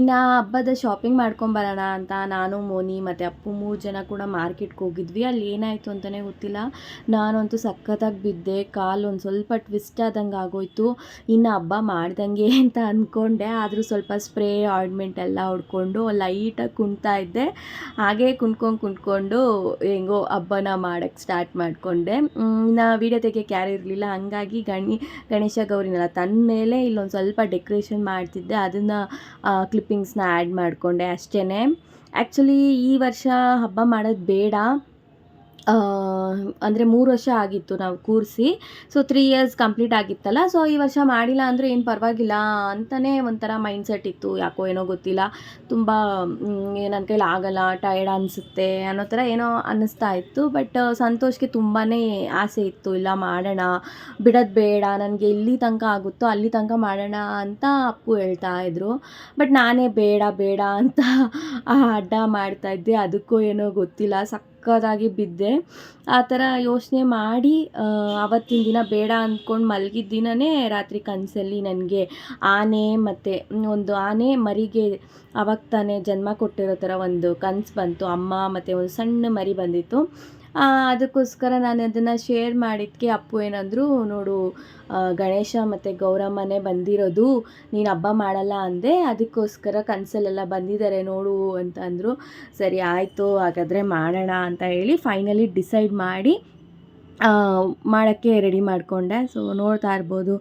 ಇನ್ನು ಹಬ್ಬದ ಶಾಪಿಂಗ್ ಮಾಡ್ಕೊಂಬರೋಣ ಅಂತ ನಾನು, ಮೋನಿ ಮತ್ತು ಅಪ್ಪು 3 ಜನ ಕೂಡ ಮಾರ್ಕೆಟ್ಗೆ ಹೋಗಿದ್ವಿ. ಅಲ್ಲಿ ಏನಾಯಿತು ಅಂತಲೇ ಗೊತ್ತಿಲ್ಲ, ನಾನಂತೂ ಸಖತ್ತಾಗಿ ಬಿದ್ದೆ. ಕಾಲು ಒಂದು ಸ್ವಲ್ಪ ಟ್ವಿಸ್ಟ್ ಆದಂಗೆ ಆಗೋಯ್ತು. ಇನ್ನು ಹಬ್ಬ ಮಾಡ್ದಂಗೆ ಅಂತ ಅಂದ್ಕೊಂಡೆ, ಆದರೂ ಸ್ವಲ್ಪ ಸ್ಪ್ರೇ ಆಯಿಂಟ್ಮೆಂಟ್ ಎಲ್ಲ ಹೊಡ್ಕೊಂಡು ಲೈಟಾಗಿ ಕುಣ್ತಾ ಇದ್ದೆ. ಹಾಗೇ ಕುಣ್ಕೊಂಡು ಹೆಂಗೋ ಹಬ್ಬನ ಮಾಡೋಕ್ಕೆ ಸ್ಟಾರ್ಟ್ ಮಾಡಿಕೊಂಡೆ. ಇನ್ನು ವೀಡಿಯೋ ತೆಗಿಯೋಕ್ಕೆ ಯಾರೂ ಇರಲಿಲ್ಲ, ಹಂಗಾಗಿ ಗಣೇಶ ಗೌರಿನೆಲ್ಲ ತಂದ ಮೇಲೆ ಇಲ್ಲೊಂದು ಸ್ವಲ್ಪ ಡೆಕೋರೇಷನ್ ಮಾಡ್ತಿದ್ದೆ. ಅದನ್ನು ಕ್ಲಿಪ್ಪಿಂಗ್ಸ್ನ ಆ್ಯಡ್ ಮಾಡಿಕೊಂಡೆ ಅಷ್ಟೇ. ಆ್ಯಕ್ಚುಲಿ ಈ ವರ್ಷ ಹಬ್ಬ ಮಾಡೋದು ಬೇಡ, ಅಂದರೆ 3 ವರ್ಷ ಆಗಿತ್ತು ನಾವು ಕೂರಿಸಿ. ಸೊ 3 ಇಯರ್ಸ್ ಕಂಪ್ಲೀಟ್ ಆಗಿತ್ತಲ್ಲ, ಸೊ ಈ ವರ್ಷ ಮಾಡಿಲ್ಲ ಅಂದರೆ ಏನು ಪರವಾಗಿಲ್ಲ ಅಂತಲೇ ಒಂಥರ ಮೈಂಡ್ಸೆಟ್ ಇತ್ತು. ಯಾಕೋ ಏನೋ ಗೊತ್ತಿಲ್ಲ, ತುಂಬ ನನ್ನ ಕೈಲಿ ಆಗಲ್ಲ, ಟಯರ್ಡ್ ಅನಿಸುತ್ತೆ ಅನ್ನೋ ಥರ ಏನೋ ಅನ್ನಿಸ್ತಾ ಇತ್ತು. ಬಟ್ ಸಂತೋಷ್ಗೆ ತುಂಬಾ ಆಸೆ ಇತ್ತು, ಇಲ್ಲ ಮಾಡೋಣ, ಬಿಡೋದು ಬೇಡ, ನನಗೆ ಎಲ್ಲಿ ತನಕ ಆಗುತ್ತೋ ಅಲ್ಲಿ ತನಕ ಮಾಡೋಣ ಅಂತ ಅಪ್ಪು ಹೇಳ್ತಾ ಇದ್ರು. ಬಟ್ ನಾನೇ ಬೇಡ ಬೇಡ ಅಂತ ಅಡ್ಡ ಮಾಡ್ತಾಯಿದ್ದೆ. ಅದಕ್ಕೂ ಏನೋ ಗೊತ್ತಿಲ್ಲ, ಸಕ್ಕತ್ತಾಗಿ ಬಿದ್ದೆ. ಆ ಥರ ಯೋಚನೆ ಮಾಡಿ ಆವತ್ತಿನ ದಿನ ಬೇಡ ಅಂದ್ಕೊಂಡು ಮಲಗಿದ ದಿನವೇ ರಾತ್ರಿ ಕನಸಲ್ಲಿ ನನಗೆ ಆನೆ ಮತ್ತು ಒಂದು ಆನೆ ಮರಿಗೆ ಆವಾಗ ತಾನೇ ಜನ್ಮ ಕೊಟ್ಟಿರೋ ಥರ ಒಂದು ಕನಸು ಬಂತು. ಅಮ್ಮ ಮತ್ತು ಒಂದು ಸಣ್ಣ ಮರಿ ಬಂದಿತ್ತು. ಅದಕ್ಕೋಸ್ಕರ ನಾನು ಅದನ್ನು ಶೇರ್ ಮಾಡಿದ್ದಕ್ಕೆ ಅಪ್ಪು ಏನಂದರು, ನೋಡು ಗಣೇಶ ಮತ್ತು ಗೌರಮ್ಮನೇ ಬಂದಿರೋದು, ನೀನು ಹಬ್ಬ ಮಾಡಲ್ಲ ಅಂದೆ, ಅದಕ್ಕೋಸ್ಕರ ಕನಸಲ್ಲೆಲ್ಲ ಬಂದಿದ್ದಾರೆ ನೋಡು ಅಂತ ಅಂದರು. ಸರಿ ಆಯಿತು ಹಾಗಾದರೆ ಮಾಡೋಣ ಅಂತ ಹೇಳಿ ಫೈನಲಿ ಡಿಸೈಡ್ ಮಾಡಿ ಮಾಡೋಕ್ಕೆ ರೆಡಿ ಮಾಡಿಕೊಂಡೆ. ಸೊ ನೋಡ್ತಾ ಇರ್ಬೋದು,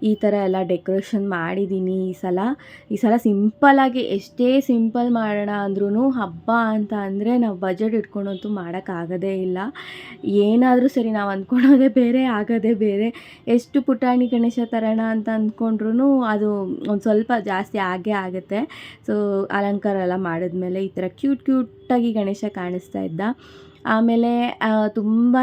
ಈ ಥರ ಎಲ್ಲ ಡೆಕೋರೇಷನ್ ಮಾಡಿದ್ದೀನಿ ಈ ಸಲ ಸಿಂಪಲ್ಲಾಗಿ. ಎಷ್ಟೇ ಸಿಂಪಲ್ ಮಾಡೋಣ ಅಂದ್ರೂ ಹಬ್ಬ ಅಂತ ಅಂದರೆ ನಾವು ಬಜೆಟ್ ಇಟ್ಕೊಂಡಂತೂ ಮಾಡೋಕ್ಕಾಗೋದೇ ಇಲ್ಲ. ಏನಾದರೂ ಸರಿ ನಾವು ಅಂದ್ಕೊಳೋದೇ ಬೇರೆ, ಆಗೋದೇ ಬೇರೆ. ಎಷ್ಟು ಪುಟಾಣಿ ಗಣೇಶ ತರೋಣ ಅಂತ ಅಂದ್ಕೊಂಡ್ರೂ ಅದು ಒಂದು ಸ್ವಲ್ಪ ಜಾಸ್ತಿ ಆಗೇ ಆಗುತ್ತೆ. ಸೊ ಅಲಂಕಾರ ಎಲ್ಲ ಮಾಡಿದ್ಮೇಲೆ ಈ ಥರ ಕ್ಯೂಟಾಗಿ ಗಣೇಶ ಕಾಣಿಸ್ತಾ ಇದ್ದ. ಆಮೇಲೆ ತುಂಬಾ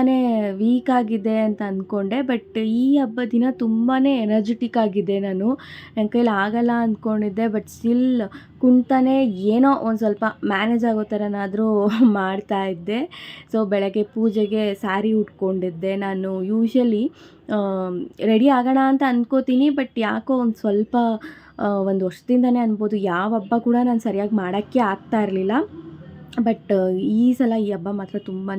ವೀಕ್ ಆಗಿದೆ ಅಂತ ಅಂದ್ಕೊಂಡೆ, ಬಟ್ ಈ ಹಬ್ಬದ ದಿನ ತುಂಬಾ ಎನರ್ಜೆಟಿಕ್ ಆಗಿದೆ ನಾನು. ನನ್ನ ಕೈಲಿ ಆಗಲ್ಲ ಅಂದ್ಕೊಂಡಿದ್ದೆ, ಬಟ್ ಸ್ಟಿಲ್ ಕುಣ್ತಾನೆ ಏನೋ ಒಂದು ಸ್ವಲ್ಪ ಮ್ಯಾನೇಜ್ ಆಗೋ ಥರನಾದರೂ ಮಾಡ್ತಾಯಿದ್ದೆ. ಸೊ ಬೆಳಗ್ಗೆ ಪೂಜೆಗೆ ಸ್ಯಾರಿ ಉಟ್ಕೊಂಡಿದ್ದೆ. ನಾನು ಯೂಶ್ವಲಿ ರೆಡಿ ಆಗೋಣ ಅಂತ ಅಂದ್ಕೋತೀನಿ, ಬಟ್ ಯಾಕೋ ಒಂದು ಸ್ವಲ್ಪ ಒಂದು ವರ್ಷದಿಂದನೇ ಅನ್ಬೋದು, ಯಾವ ಹಬ್ಬ ಕೂಡ ನಾನು ಸರಿಯಾಗಿ ಮಾಡೋಕ್ಕೆ ಆಗ್ತಾ ಇರಲಿಲ್ಲ. ಬಟ್ ಈ ಸಲ ಈ ಹಬ್ಬ ಮಾತ್ರ ತುಂಬಾ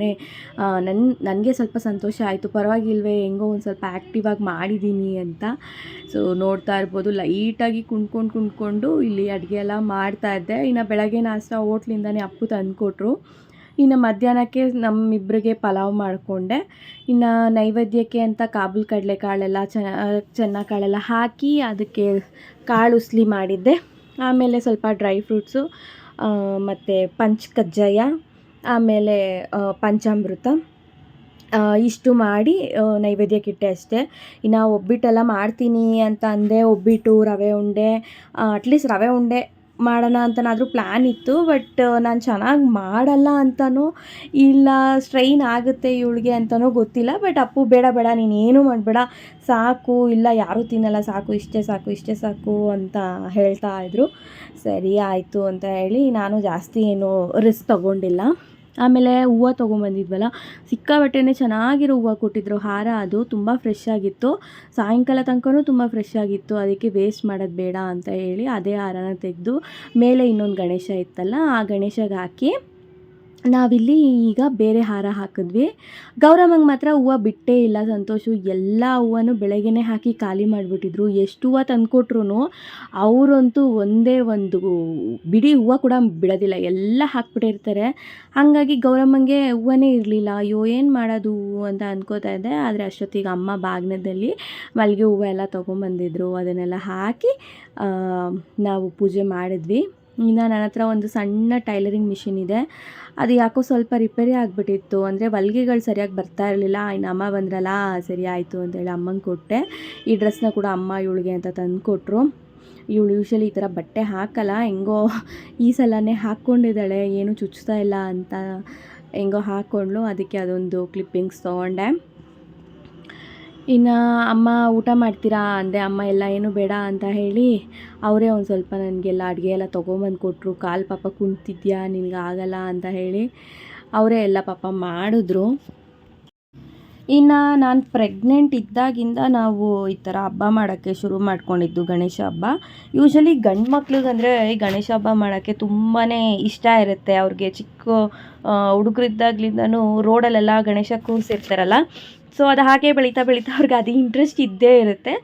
ನನಗೆ ಸ್ವಲ್ಪ ಸಂತೋಷ ಆಯಿತು. ಪರವಾಗಿಲ್ವೇ, ಹೆಂಗೋ ಒಂದು ಸ್ವಲ್ಪ ಆ್ಯಕ್ಟಿವಾಗಿ ಮಾಡಿದ್ದೀನಿ ಅಂತ. ಸೊ ನೋಡ್ತಾ ಇರ್ಬೋದು, ಲೈಟಾಗಿ ಕುಣ್ಕೊಂಡು ಇಲ್ಲಿ ಅಡುಗೆ ಎಲ್ಲ ಮಾಡ್ತಾಯಿದ್ದೆ. ಇನ್ನು ಬೆಳಗ್ಗೆ ನಾಷ್ಟ ಹೋಟ್ಲಿಂದನೇ ಅಪ್ಪು ತಂದುಕೊಟ್ರು. ಇನ್ನು ಮಧ್ಯಾಹ್ನಕ್ಕೆ ನಮ್ಮಿಬ್ಬರಿಗೆ ಪಲಾವ್ ಮಾಡಿಕೊಂಡೆ. ಇನ್ನು ನೈವೇದ್ಯಕ್ಕೆ ಅಂತ ಕಾಬೂಲ್ ಕಡಲೆಕಾಳೆಲ್ಲ ಚೆನ್ನ ಕಾಳೆಲ್ಲ ಹಾಕಿ ಅದಕ್ಕೆ ಕಾಳು ಉಸ್ಲಿ ಮಾಡಿದ್ದೆ. ಆಮೇಲೆ ಸ್ವಲ್ಪ ಡ್ರೈ ಫ್ರೂಟ್ಸು ಮತ್ತು ಪಂಚ್ ಕಜ್ಜಾಯ, ಆಮೇಲೆ ಪಂಚಾಮೃತ ಇಷ್ಟು ಮಾಡಿ ನೈವೇದ್ಯಕ್ಕಿಟ್ಟೆ ಅಷ್ಟೇ. ಇನ್ನು ಒಬ್ಬಟ್ಟೆಲ್ಲ ಮಾಡ್ತೀನಿ ಅಂತ ಅಂದೆ. ಒಬ್ಬಟ್ಟು, ರವೆ ಉಂಡೆ, ಅಟ್ಲೀಸ್ಟ್ ರವೆ ಉಂಡೆ ಮಾಡೋಣ ಅಂತನಾದರೂ ಪ್ಲ್ಯಾನ್ ಇತ್ತು. ಬಟ್ ನಾನು ಚೆನ್ನಾಗಿ ಮಾಡಲ್ಲ ಅಂತನೋ ಇಲ್ಲ ಸ್ಟ್ರೈನ್ ಆಗುತ್ತೆ ಇವಳಿಗೆ ಅಂತನೋ ಗೊತ್ತಿಲ್ಲ. ಬಟ್ ಅಪ್ಪು ಬೇಡ ನೀನೇನು ಮಾಡಬೇಡ, ಸಾಕು, ಇಲ್ಲ ಯಾರೂ ತಿನ್ನಲ್ಲ, ಸಾಕು, ಇಷ್ಟೇ ಸಾಕು ಅಂತ ಹೇಳ್ತಾ ಇದ್ರು. ಸರಿ ಆಯಿತು ಅಂತ ಹೇಳಿ ನಾನು ಜಾಸ್ತಿ ಏನು ರಿಸ್ಕ್ ತೊಗೊಂಡಿಲ್ಲ. ಆಮೇಲೆ ಹೂವು ತೊಗೊಂಬಂದಿದ್ವಲ್ಲ, ಸಿಕ್ಕಾಪಟ್ಟೆ ಚೆನ್ನಾಗಿರೋ ಹೂವು ಕೊಟ್ಟಿದ್ರು. ಹಾರ ಅದು ತುಂಬ ಫ್ರೆಶ್ ಆಗಿತ್ತು. ಸಾಯಂಕಾಲ ತನಕನೂ ತುಂಬ ಫ್ರೆಶ್ ಆಗಿತ್ತು. ಅದಕ್ಕೆ ವೇಸ್ಟ್ ಮಾಡೋದು ಬೇಡ ಅಂತ ಹೇಳಿ ಅದೇ ಹಾರನ ತೆಗೆದು ಮೇಲೆ ಇನ್ನೊಂದು ಗಣೇಶ ಇತ್ತಲ್ಲ, ಆ ಗಣೇಶಗೆ ಹಾಕಿ ನಾವಿಲ್ಲಿ ಈಗ ಬೇರೆ ಹಾರ ಹಾಕಿದ್ವಿ. ಗೌರಮ್ಮಂಗೆ ಮಾತ್ರ ಹೂವು ಬಿಟ್ಟೇ ಇಲ್ಲ ಸಂತೋಷು. ಎಲ್ಲ ಹೂವನೂ ಬೆಳಗ್ಗೆನೇ ಹಾಕಿ ಖಾಲಿ ಮಾಡಿಬಿಟ್ಟಿದ್ರು. ಎಷ್ಟು ಹೂವು ತಂದುಕೊಟ್ರು ಅವರಂತೂ ಒಂದೇ ಒಂದು ಬಿಡಿ ಹೂವು ಕೂಡ ಬಿಡೋದಿಲ್ಲ, ಎಲ್ಲ ಹಾಕ್ಬಿಟ್ಟಿರ್ತಾರೆ. ಹಾಗಾಗಿ ಗೌರಮ್ಮಂಗೆ ಹೂವನೇ ಇರಲಿಲ್ಲ. ಅಯ್ಯೋ ಏನು ಮಾಡೋದು ಅಂತ ಅಂದ್ಕೋತಾ ಇದ್ದೆ. ಆದರೆ ಅಷ್ಟೊತ್ತಿಗೆ ಅಮ್ಮ ಬಾಗ್ನದಲ್ಲಿ ಮಲ್ಲಿಗೆ ಹೂವು ಎಲ್ಲ ತೊಗೊಂಬಂದಿದ್ರು. ಅದನ್ನೆಲ್ಲ ಹಾಕಿ ನಾವು ಪೂಜೆ ಮಾಡಿದ್ವಿ. ಇನ್ನು ನನ್ನ ಹತ್ರ ಒಂದು ಸಣ್ಣ ಟೈಲರಿಂಗ್ ಮಿಷಿನ್ ಇದೆ. ಅದು ಯಾಕೋ ಸ್ವಲ್ಪ ರಿಪೇರಿ ಆಗಿಬಿಟ್ಟಿತ್ತು, ಅಂದರೆ ಹೊಲ್ಗೆಗಳು ಸರಿಯಾಗಿ ಬರ್ತಾ ಇರಲಿಲ್ಲ. ಇನ್ನು ಅಮ್ಮ ಬಂದ್ರಲ್ಲ, ಸರಿ ಆಯಿತು ಅಂತೇಳಿ ಅಮ್ಮಂಗೆ ಕೊಟ್ಟೆ. ಈ ಡ್ರೆಸ್ನ ಕೂಡ ಅಮ್ಮ ಇವಳಿಗೆ ಅಂತ ತಂದು ಕೊಟ್ಟರು. ಇವಳು ಯೂಶ್ವಲಿ ಈ ಥರ ಬಟ್ಟೆ ಹಾಕಲ್ಲ, ಹೆಂಗೋ ಈ ಸಲನೇ ಹಾಕ್ಕೊಂಡಿದ್ದಾಳೆ, ಏನೂ ಚುಚ್ತಾ ಇಲ್ಲ ಅಂತ ಹೆಂಗೋ ಹಾಕ್ಕೊಂಡ್ಳು. ಅದಕ್ಕೆ ಅದೊಂದು ಕ್ಲಿಪ್ಪಿಂಗ್ಸ್ ತೊಗೊಂಡೆ. ಇನ್ನು ಅಮ್ಮ ಊಟ ಮಾಡ್ತೀರಾ ಅಂದೆ. ಅಮ್ಮ ಎಲ್ಲ ಏನೂ ಬೇಡ ಅಂತ ಹೇಳಿ ಅವರೇ ಒಂದು ಸ್ವಲ್ಪ ನನಗೆಲ್ಲ ಅಡುಗೆ ಎಲ್ಲ ತೊಗೊಂಬಂದು ಕೊಟ್ಟರು. ಕಾಲು ಪಾಪ ಕುಂತಿದ್ಯಾ, ನಿನಗೆ ಆಗಲ್ಲ ಅಂತ ಹೇಳಿ ಅವರೇ ಎಲ್ಲ ಪಾಪ ಮಾಡಿದ್ರು. ಇನ್ನು ನಾನು ಪ್ರೆಗ್ನೆಂಟ್ ಇದ್ದಾಗಿಂದ ನಾವು ಈ ಥರ ಹಬ್ಬ ಮಾಡೋಕ್ಕೆ ಶುರು ಮಾಡ್ಕೊಂಡಿದ್ದು ಗಣೇಶ ಹಬ್ಬ. ಯೂಶ್ವಲಿ ಗಂಡು ಮಕ್ಳಿಗಂದರೆ ಈ ಗಣೇಶ ಹಬ್ಬ ಮಾಡೋಕ್ಕೆ ತುಂಬಾ ಇಷ್ಟ ಇರುತ್ತೆ. ಅವ್ರಿಗೆ ಚಿಕ್ಕ ಹುಡುಗರಿದ್ದಾಗ್ಲಿಂದನೂ ರೋಡಲ್ಲೆಲ್ಲ ಗಣೇಶ ಕೂರಿಸಿರ್ತಾರಲ್ಲ, ಸೊ ಅದು ಹಾಗೆ ಬೆಳೀತಾ ಬೆಳೀತಾ ಅವ್ರಿಗೆ ಅದು ಇಂಟ್ರೆಸ್ಟ್ ಇದ್ದೇ ಇರುತ್ತೆ.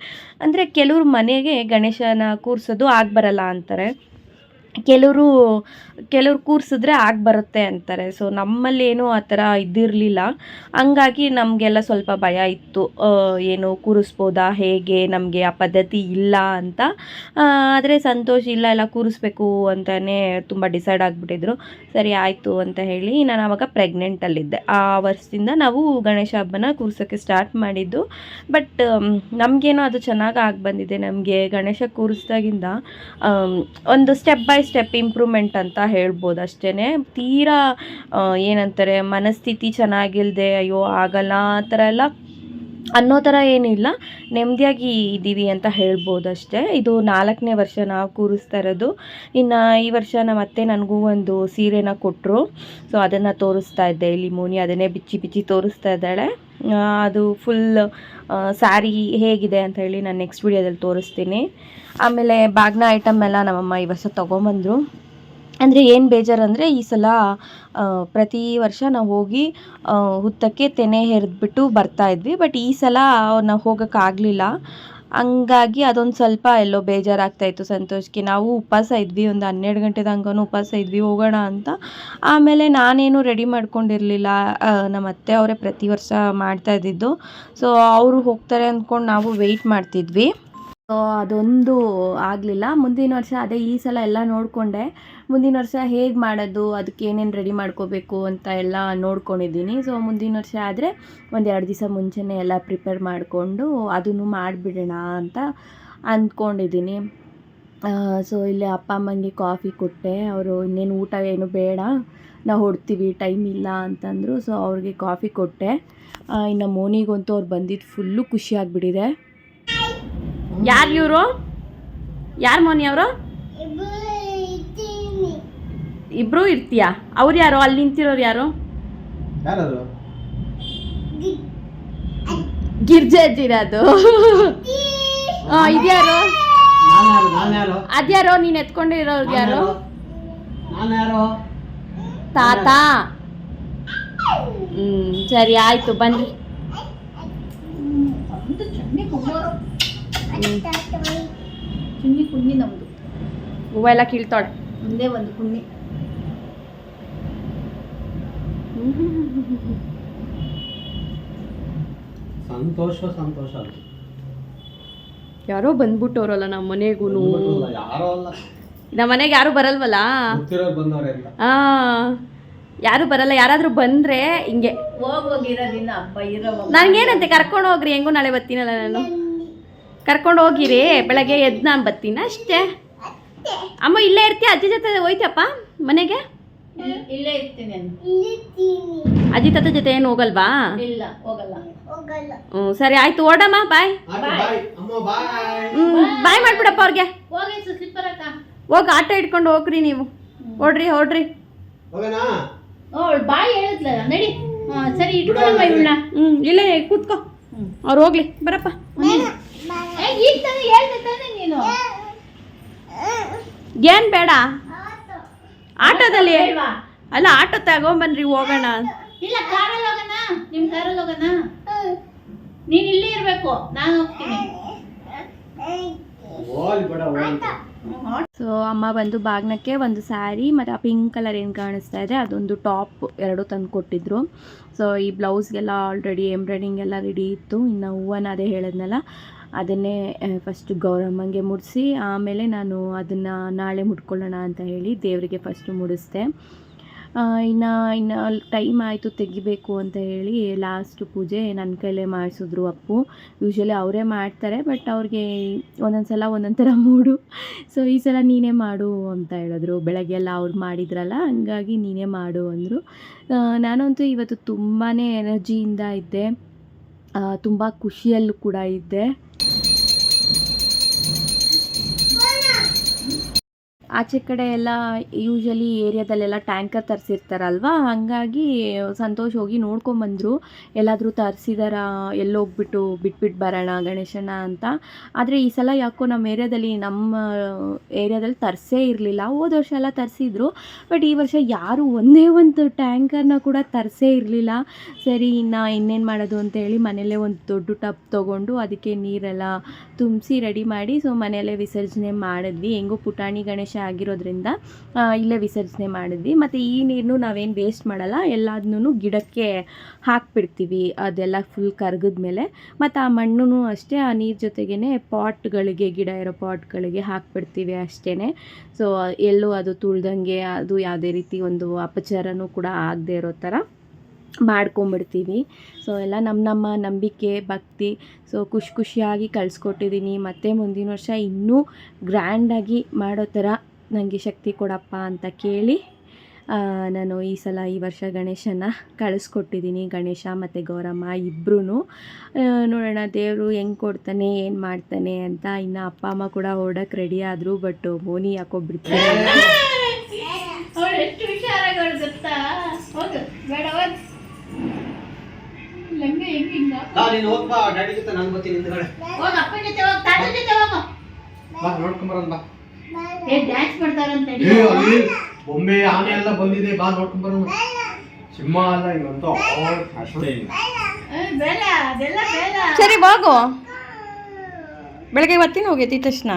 ಅಂದರೆ ಕೆಲವ್ರು ಮನೆಗೆ ಗಣೇಶನ ಕೂರಿಸೋದು ಬರಲ್ಲ ಅಂತಾರೆ, ಕೆಲವರು ಕೂರಿಸಿದ್ರೆ ಬರುತ್ತೆ ಅಂತಾರೆ. ಸೊ ನಮ್ಮಲ್ಲೇನೂ ಆ ಥರ ಇದ್ದಿರಲಿಲ್ಲ, ಹಂಗಾಗಿ ನಮಗೆಲ್ಲ ಸ್ವಲ್ಪ ಭಯ ಇತ್ತು, ಏನು ಕೂರಿಸ್ಬೋದಾ ಹೇಗೆ, ನಮಗೆ ಆ ಪದ್ಧತಿ ಇಲ್ಲ ಅಂತ. ಆದರೆ ಸಂತೋಷ್ ಇಲ್ಲ ಕೂರಿಸ್ಬೇಕು ಅಂತಲೇ ತುಂಬ ಡಿಸೈಡ್ ಆಗಿಬಿಟ್ಟಿದ್ರು. ಸರಿ ಆಯಿತು ಅಂತ ಹೇಳಿ ನಾನು ಆವಾಗ ಪ್ರೆಗ್ನೆಂಟಲ್ಲಿದ್ದೆ. ಆ ವರ್ಷದಿಂದ ನಾವು ಗಣೇಶ ಹಬ್ಬನ ಕೂರಿಸೋಕ್ಕೆ ಸ್ಟಾರ್ಟ್ ಮಾಡಿದ್ದು. ಬಟ್ ನಮಗೇನೋ ಅದು ಚೆನ್ನಾಗಿ ಆಗಿ ಬಂದಿದೆ. ನಮಗೆ ಗಣೇಶ ಕೂರಿಸ್ದಾಗಿಂದ ಒಂದು ಸ್ಟೆಪ್ ಬೈ ಸ್ಟೆಪ್ ಇಂಪ್ರೂವ್ಮೆಂಟ್ ಅಂತ ಹೇಳ್ಬೋದು ಅಷ್ಟೇ. ತೀರಾ ಏನಂತಾರೆ ಮನಸ್ಥಿತಿ ಚೆನ್ನಾಗಿಲ್ಲದೆ ಅಯ್ಯೋ ಆಗಲ್ಲ ಆ ಥರ ಎಲ್ಲ ಅನ್ನೋ ಥರ ಏನಿಲ್ಲ, ನೆಮ್ಮದಿಯಾಗಿ ಇದ್ದೀವಿ ಅಂತ ಹೇಳ್ಬೋದು ಅಷ್ಟೇ. ಇದು 4ನೇ ವರ್ಷ ನಾವು ಕೂರಿಸ್ತಾ ಇರೋದು. ಇನ್ನು ಈ ವರ್ಷ ನಮ್ಮ ಅತ್ತೆ ನನಗೂ ಒಂದು ಸೀರೆನ ಕೊಟ್ಟರು. ಸೊ ಅದನ್ನು ತೋರಿಸ್ತಾ ಇದ್ದೆ, ಇಲ್ಲಿ ಮೋನಿ ಅದನ್ನೇ ಬಿಚ್ಚಿ ತೋರಿಸ್ತಾ ಇದ್ದಾಳೆ. ಅದು ಫುಲ್ ಸ್ಯಾರಿ ಹೇಗಿದೆ ಅಂತ ಹೇಳಿ ನಾನು ನೆಕ್ಸ್ಟ್ ವಿಡಿಯೋದಲ್ಲಿ ತೋರಿಸ್ತೀನಿ. ಆಮೇಲೆ ಬಾಗ್ನ ಐಟಮ್ ಎಲ್ಲ ನಮ್ಮಮ್ಮ ಈ ವರ್ಷ ತೊಗೊಂಬಂದರು. ಅಂದರೆ ಏನು ಬೇಜಾರಂದರೆ ಈ ಸಲ ಪ್ರತಿ ವರ್ಷ ನಾವು ಹೋಗಿ ಹುತ್ತಕ್ಕೆ ತೆನೆ ಹೆರೆದ್ಬಿಟ್ಟು ಬರ್ತಾಯಿದ್ವಿ. ಬಟ್ ಈ ಸಲ ನಾವು ಹೋಗೋಕ್ಕಾಗಲಿಲ್ಲ, ಹಂಗಾಗಿ ಅದೊಂದು ಸ್ವಲ್ಪ ಎಲ್ಲೋ ಬೇಜಾರಾಗ್ತಾಯಿತ್ತು ಸಂತೋಷ್ಗೆ. ನಾವು ಉಪವಾಸ ಇದ್ವಿ, ಒಂದು 12 ಗಂಟೆ ತನಕನೂ ಉಪವಾಸ ಇದ್ವಿ ಹೋಗೋಣ ಅಂತ. ಆಮೇಲೆ ನಾನೇನು ರೆಡಿ ಮಾಡ್ಕೊಂಡಿರಲಿಲ್ಲ, ನಮ್ಮ ಅತ್ತೆ ಅವರೇ ಪ್ರತಿ ವರ್ಷ ಮಾಡ್ತಾಯಿದ್ದಿದ್ದು. ಸೊ ಅವರು ಹೋಗ್ತಾರೆ ಅಂದ್ಕೊಂಡು ನಾವು ವೆಯ್ಟ್ ಮಾಡ್ತಿದ್ವಿ. ಸೊ ಅದೊಂದು ಆಗಲಿಲ್ಲ. ಮುಂದಿನ ವರ್ಷ ಅದೇ ಈ ಸಲ ಎಲ್ಲ ನೋಡಿಕೊಂಡೆ, ಮುಂದಿನ ವರ್ಷ ಹೇಗೆ ಮಾಡೋದು, ಅದಕ್ಕೆ ಏನೇನು ರೆಡಿ ಮಾಡ್ಕೋಬೇಕು ಅಂತ ಎಲ್ಲ ನೋಡ್ಕೊಂಡಿದ್ದೀನಿ. ಸೊ ಮುಂದಿನ ವರ್ಷ ಆದರೆ ಒಂದು 2 ದಿವಸ ಮುಂಚೆನೇ ಎಲ್ಲ ಪ್ರಿಪೇರ್ ಮಾಡಿಕೊಂಡು ಅದನ್ನು ಮಾಡಿಬಿಡೋಣ ಅಂತ ಅಂದ್ಕೊಂಡಿದ್ದೀನಿ. ಸೊ ಇಲ್ಲಿ ಅಪ್ಪ ಅಮ್ಮಂಗೆ ಕಾಫಿ ಕೊಟ್ಟೆ. ಅವರು ಇನ್ನೇನು ಊಟ ಏನು ಬೇಡ, ನಾವು ಹೊಡ್ತೀವಿ ಟೈಮ್ ಇಲ್ಲ ಅಂತಂದರು. ಸೊ ಅವ್ರಿಗೆ ಕಾಫಿ ಕೊಟ್ಟೆ. ಇನ್ನು ಮೋನಿಗಂತೂ ಅವ್ರು ಬಂದಿದ್ದು ಫುಲ್ಲು ಖುಷಿಯಾಗಿಬಿಟ್ಟಿದೆ. ಯಾರು ಇವರು? ಯಾರು ಮೋನಿ ಅವರು? ಇಬ್ರು ಇರ್ತೀಯಾ? ಅವ್ರು ಯಾರು ಅಲ್ಲಿ ನಿಂತಿರೋರು? ಯಾರು? ಗಿರ್ಜೆ ಅಜ್ಜಿರೋದು. ಇದ್ಯಾರು? ಅದ್ಯಾರೋ ನೀನು ಎತ್ಕೊಂಡಿರೋರ್ಗೆ ಯಾರು? ತಾತ. ಸರಿ ಆಯ್ತು ಬನ್ನಿ. ಕುಣ್ಣಿ ನಮ್ದು ಹೂವೆಲ್ಲ ಕೀಳ್ತಾಳೆ, ಮುಂದೆ ಒಂದು ಕುಣ್ಣಿ. ಸಂತೋಷ ಯಾರೋ ಬಂದ್ಬಿಟ್ಟವ್ರಲ್ಲ ನಮ್ಮ ಮನೆಗೂ. ನಮ್ಮ ಮನೆಗೆ ಯಾರು ಬರಲ್ವಲ್ಲ, ಯಾರು ಬರಲ್ಲ. ಯಾರಾದ್ರೂ ಬಂದ್ರೆ ಹಿಂಗೆ ಹೋಗಿರೋದಿನ್ನ ಹಬ್ಬ ಇರೋ ನನಗೇನಂತೆ ಕರ್ಕೊಂಡು ಹೋಗ್ರಿ, ಹೆಂಗೂ ನಾಳೆ ಬರ್ತೀನಲ್ಲ ನಾನು, ಕರ್ಕೊಂಡು ಹೋಗಿರಿ. ಬೆಳಗ್ಗೆ ಎದ್ದು ನಾನು ಬರ್ತೀನಿ ಅಷ್ಟೇ. ಅಮ್ಮ ಇಲ್ಲೇ ಇರ್ತೀಯ? ಅಜ್ಜಿ ಜೊತೆ ಹೋಯ್ತಪ್ಪ ಮನೆಗೆ? ಇಲ್ಲೇ ಇರ್ತೀನಿ. ಅಜ್ಜಿ ತಾತ ಜೊತೆ ಏನು ಹೋಗಲ್ವಾ? ಇಲ್ಲ ಹೋಗಲ್ಲ. ಸರಿ ಆಯ್ತು, ಓಡಮ್ಮ. ಬಾಯ್. ಬಾಯ್ ಮಾಡ್ಬಿಡಪ್ಪ ಅವ್ರಿಗೆ. ಹೋಗಿ ಆಟೋ ಇಟ್ಕೊಂಡು ಹೋಗ್ರಿ ನೀವು. ಓಡ್ರಿ. ಬಾಯ್ ಹೇಳಿದ್ಲ ನಡಿ. ಸರಿ ಇಟ್ಕೊಳ್ಳ ಇವಳ. ಇಲ್ಲೇ ಕೂತ್ಕೋ, ಅವ್ರು ಹೋಗ್ಲಿ. ಬರಪ್ಪ. ಈಗ ತಾನೇ ಹೇಳ್ದೆ ತಾನೆ ನೀನು. ಏನ್ ಬೇಡ, ಆಟೋದಲ್ಲಿ ಅಲ್ಲ, ಆಟೋ ತಗೊಂಬನ್ರಿ ಹೋಗೋಣ. ಇಲ್ಲ ಕಾರಲ್ಲಿ ಹೋಗೋಣ, ನಿಮ್ ಕಾರಲ್ಲಿ ಹೋಗೋಣ. ನೀನ್ ಇಲ್ಲೇ ಇರ್ಬೇಕು, ನಾನು ಹೋಗ್ತೀನಿ. ಸೊ ಅಮ್ಮ ಬಂದು ಬಾಗ್ನಕ್ಕೆ ಒಂದು ಸ್ಯಾರಿ ಮತ್ತು ಆ ಪಿಂಕ್ ಕಲರ್ ಏನು ಕಾಣಿಸ್ತಾ ಇದೆ ಅದೊಂದು ಟಾಪ್ 2 ತಂದು ಕೊಟ್ಟಿದ್ರು. ಸೊ ಈ ಬ್ಲೌಸ್ಗೆಲ್ಲ ಆಲ್ರೆಡಿ ಎಂಬ್ರಾಯ್ಡಿಂಗ್ ಎಲ್ಲ ರೆಡಿ ಇತ್ತು. ಇನ್ನು ಹೂವನ್ನ ಅದೇ ಹೇಳಿದ್ನಲ್ಲ, ಅದನ್ನೇ ಫಸ್ಟ್ ಗೌರಮ್ಮಂಗೆ ಮುಡಿಸಿ ಆಮೇಲೆ ನಾನು ಅದನ್ನು ನಾಳೆ ಮುಟ್ಕೊಳ್ಳೋಣ ಅಂತ ಹೇಳಿ ದೇವರಿಗೆ ಫಸ್ಟು ಮುಡಿಸ್ದೆ. ಇನ್ನು ಟೈಮ್ ಆಯಿತು ತೆಗಿಬೇಕು ಅಂತ ಹೇಳಿ ಲಾಸ್ಟ್ ಪೂಜೆ ನನ್ನ ಕೈಲೇ ಮಾಡಿಸಿದ್ರು ಅಪ್ಪು. ಯೂಶ್ವಲಿ ಅವರೇ ಮಾಡ್ತಾರೆ, ಬಟ್ ಅವ್ರಿಗೆ ಒಂದೊಂದು ಸಲ ಒಂದೊಂದು ಥರ ಮೂಡು. ಸೊ ಈ ಸಲ ನೀನೇ ಮಾಡು ಅಂತ ಹೇಳಿದ್ರು. ಬೆಳಗ್ಗೆ ಎಲ್ಲ ಅವ್ರು ಮಾಡಿದ್ರಲ್ಲ, ಹಂಗಾಗಿ ನೀನೇ ಮಾಡು ಅಂದರು. ನಾನಂತೂ ಇವತ್ತು ತುಂಬಾ ಎನರ್ಜಿಯಿಂದ ಇದ್ದೆ, ತುಂಬ ಖುಷಿಯಲ್ಲೂ ಕೂಡ ಇದ್ದೆ. ಆಚೆ ಕಡೆ ಎಲ್ಲ ಯೂಶಲಿ ಏರಿಯಾದಲ್ಲೆಲ್ಲ ಟ್ಯಾಂಕರ್ ತರಿಸಿರ್ತಾರಲ್ವ, ಹಾಗಾಗಿ ಸಂತೋಷ್ ಹೋಗಿ ನೋಡ್ಕೊಂಬಂದರು ಎಲ್ಲಾದರೂ ತರಿಸಿದಾರ, ಎಲ್ಲೋಗ್ಬಿಟ್ಟು ಬಿಟ್ಬಿಟ್ಟು ಬರೋಣ ಗಣೇಶನ ಅಂತ. ಆದರೆ ಈ ಸಲ ಯಾಕೋ ನಮ್ಮ ಏರಿಯಾದಲ್ಲಿ ತರಿಸೇ ಇರಲಿಲ್ಲ. ಹೋದ ವರ್ಷ ಎಲ್ಲ ತರಿಸಿದ್ರು, ಬಟ್ ಈ ವರ್ಷ ಯಾರು ಒಂದೇ ಒಂದು ಟ್ಯಾಂಕರ್ನ ಕೂಡ ತರಿಸೇ ಇರಲಿಲ್ಲ. ಸರಿ ಇನ್ನೇನು ಮಾಡೋದು ಅಂತೇಳಿ ಮನೆಯಲ್ಲೇ ಒಂದು ದೊಡ್ಡ ಟಬ್ ತೊಗೊಂಡು ಅದಕ್ಕೆ ನೀರೆಲ್ಲ ತುಂಬಿಸಿ ರೆಡಿ ಮಾಡಿ ಸೊ ಮನೆಯಲ್ಲೇ ವಿಸರ್ಜನೆ ಮಾಡಿದ್ವಿ. ಹೆಂಗೋ ಪುಟಾಣಿ ಗಣೇಶ ಆಗಿರೋದ್ರಿಂದ ಇಲ್ಲೇ ವಿಸರ್ಜನೆ ಮಾಡಿದ್ವಿ. ಮತ್ತು ಈ ನೀರನ್ನು ನಾವೇನು ವೇಸ್ಟ್ ಮಾಡಲ್ಲ, ಎಲ್ಲದನ್ನೂ ಗಿಡಕ್ಕೆ ಹಾಕ್ಬಿಡ್ತೀವಿ, ಅದೆಲ್ಲ ಫುಲ್ ಕರಗಿದ್ಮೇಲೆ. ಮತ್ತು ಆ ಮಣ್ಣು ಅಷ್ಟೇ ಆ ನೀರು ಜೊತೆಗೇ ಪಾಟ್ಗಳಿಗೆ, ಗಿಡ ಇರೋ ಪಾಟ್ಗಳಿಗೆ ಹಾಕ್ಬಿಡ್ತೀವಿ ಅಷ್ಟೇ. ಸೊ ಎಲ್ಲೂ ಅದು ತುಳ್ದಂಗೆ, ಅದು ಯಾವುದೇ ರೀತಿ ಒಂದು ಅಪಚಾರನೂ ಕೂಡ ಆಗದೆ ಇರೋ ಥರ ಮಾಡ್ಕೊಂಬಿಡ್ತೀವಿ. ಸೊ ಎಲ್ಲ ನಮ್ಮ ನಂಬಿಕೆ, ಭಕ್ತಿ. ಸೊ ಖುಷಿಯಾಗಿ ಕಳಿಸ್ಕೊಟ್ಟಿದ್ದೀನಿ. ಮತ್ತು ಮುಂದಿನ ವರ್ಷ ಇನ್ನೂ ಗ್ರ್ಯಾಂಡಾಗಿ ಮಾಡೋ ಥರ ನನಗೆ ಶಕ್ತಿ ಕೊಡಪ್ಪ ಅಂತ ಕೇಳಿ ನಾನು ಈ ವರ್ಷ ಗಣೇಶನ ಕಳಿಸ್ಕೊಟ್ಟಿದ್ದೀನಿ. ಗಣೇಶ ಮತ್ತು ಗೌರಮ್ಮ ಇಬ್ಬರೂ. ನೋಡೋಣ ದೇವರು ಹೆಂಗೆ ಕೊಡ್ತಾನೆ, ಏನು ಮಾಡ್ತಾನೆ ಅಂತ. ಇನ್ನು ಅಪ್ಪ ಅಮ್ಮ ಕೂಡ ಹೊರಡಕ್ಕೆ ರೆಡಿ ಆದರು, ಬಟ್ ಮೋನಿ ಯಾಕೋ ಬಿಡ್ತಾರೆ. ಅವಳು ಎಷ್ಟು ಹುಷಾರಾಗಳು ಗೊತ್ತಾ. ಹೌದು, ಬೇಡ ಹೋದ್ ಲಂಗ ಹೆಂಗಿಂಗ ನೀನು ಹೋಗ್ಬಾ, ಡ್ಯಾಡಿ ಜೊತೆ ನಾನು ಬರ್ತೀನಿ ಹಿಂದ್ಗಡೆ. ಹೋಗ, ಅಪ್ಪನ ಜೊತೆ ಹೋಗ, ತಾತನ ಜೊತೆ ಹೋಗು. ಬಾ ನೋಡ್ಕೊಂಬರೋಣ ಬಾ. ಡ್ಯಾನ್ಸ್ ಮಾಡ್ತಾರಂತ ಅಲ್ಲಿ ಬೊಂಬೆ ಆನೆ ಎಲ್ಲ ಬಂದಿದೆ, ಬಾ ನೋಡ್ಕೊಂಬರೋಣ. ಸಿಂಹ ಅಲ್ಲ ಇವಂತೂ ಅಷ್ಟೇ. ಬೇಡ, ಅದೆಲ್ಲ ಬೇಡ. ಸರಿ ಬಾಗು, ಬೆಳಗ್ಗೆ ಬರ್ತೀನಿ ಹೋಗೈತಿ ತಕ್ಷಣ.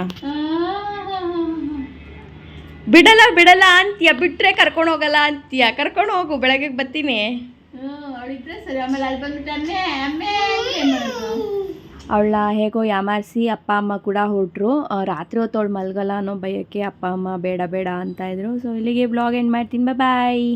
ಬಿಡಲ್ಲ ಅಂತೀಯ, ಬಿಟ್ಟರೆ ಕರ್ಕೊಂಡು ಹೋಗಲ್ಲ ಅಂತೀಯ. ಕರ್ಕೊಂಡು ಹೋಗು, ಬೆಳಗ್ಗೆ ಬರ್ತೀನಿ. ಅವಳಿದ್ರೆ ಸರಿ. ಆಮೇಲೆ ಅಲ್ಲಿ ಬಂದ್ಬಿಟ್ಟು ಅಮ್ಮೆ ಅವಳ ಹೇಗೋ ಯಾಮಾರಿಸಿ ಅಪ್ಪ ಅಮ್ಮ ಕೂಡ ಹೊರಟ್ರು. ರಾತ್ರಿ ಹೊತ್ತು ಅವಳು ಮಲ್ಗಲ್ಲ ಅನ್ನೋ ಭಯಕ್ಕೆ ಅಪ್ಪ ಅಮ್ಮ ಬೇಡ ಅಂತ ಇದ್ರು. ಸೊ ಇಲ್ಲಿಗೆ ಬ್ಲಾಗ್ ಎಂಡ್ ಮಾಡ್ತೀನಿ. ಬಾಯ್.